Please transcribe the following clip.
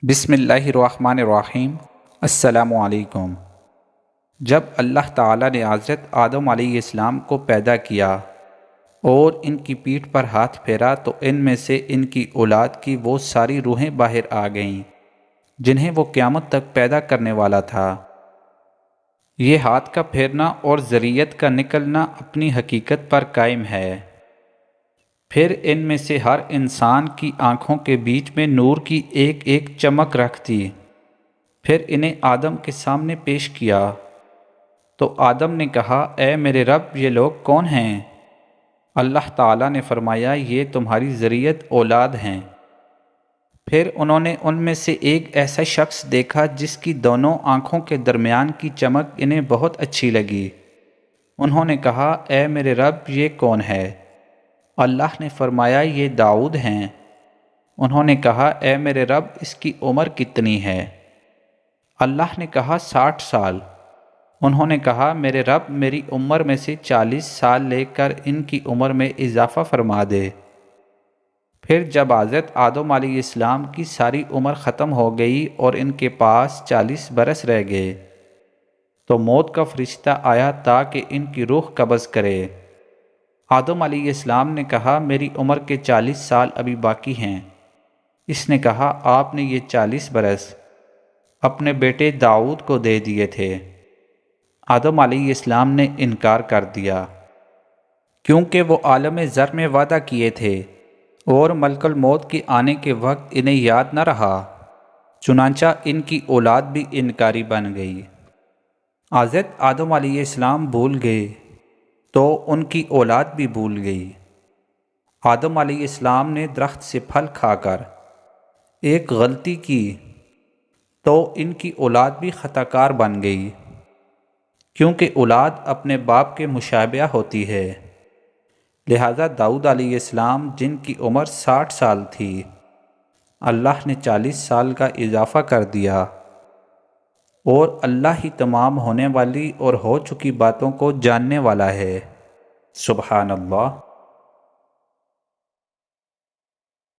بسم اللہ الرحمن الرحیم۔ السلام علیکم۔ جب اللہ تعالیٰ نے حضرت آدم علیہ السلام کو پیدا کیا اور ان کی پیٹھ پر ہاتھ پھیرا تو ان میں سے ان کی اولاد کی وہ ساری روحیں باہر آ گئیں جنہیں وہ قیامت تک پیدا کرنے والا تھا۔ یہ ہاتھ کا پھیرنا اور ذریت کا نکلنا اپنی حقیقت پر قائم ہے۔ پھر ان میں سے ہر انسان کی آنکھوں کے بیچ میں نور کی ایک ایک چمک رکھتی۔ پھر انہیں آدم کے سامنے پیش کیا تو آدم نے کہا، اے میرے رب، یہ لوگ کون ہیں؟ اللہ تعالیٰ نے فرمایا، یہ تمہاری ذریت اولاد ہیں۔ پھر انہوں نے ان میں سے ایک ایسا شخص دیکھا جس کی دونوں آنکھوں کے درمیان کی چمک انہیں بہت اچھی لگی۔ انہوں نے کہا، اے میرے رب، یہ کون ہے؟ اللہ نے فرمایا، یہ داؤد ہیں۔ انہوں نے کہا، اے میرے رب، اس کی عمر کتنی ہے؟ اللہ نے کہا، 60 سال۔ انہوں نے کہا، میرے رب، میری عمر میں سے 40 سال لے کر ان کی عمر میں اضافہ فرما دے۔ پھر جب حضرت آدم علیہ السلام کی ساری عمر ختم ہو گئی اور ان کے پاس 40 برس رہ گئے تو موت کا فرشتہ آیا تاکہ ان کی روح قبض کرے۔ آدم علیہ السلام نے کہا، میری عمر کے 40 سال ابھی باقی ہیں۔ اس نے کہا، آپ نے یہ 40 برس اپنے بیٹے داؤد کو دے دیے تھے۔ آدم علیہ السلام نے انکار کر دیا کیونکہ وہ عالم زر میں وعدہ کیے تھے اور ملک الموت کے آنے کے وقت انہیں یاد نہ رہا، چنانچہ ان کی اولاد بھی انکاری بن گئی۔ حضرت آدم علیہ السلام بھول گئے تو ان کی اولاد بھی بھول گئی۔ آدم علیہ السلام نے درخت سے پھل کھا کر ایک غلطی کی تو ان کی اولاد بھی خطا کار بن گئی، کیونکہ اولاد اپنے باپ کے مشابہ ہوتی ہے۔ لہذا داؤد علیہ السلام، جن کی عمر 60 سال تھی، اللہ نے 40 سال کا اضافہ کر دیا، اور اللہ ہی تمام ہونے والی اور ہو چکی باتوں کو جاننے والا ہے۔ سبحان اللہ۔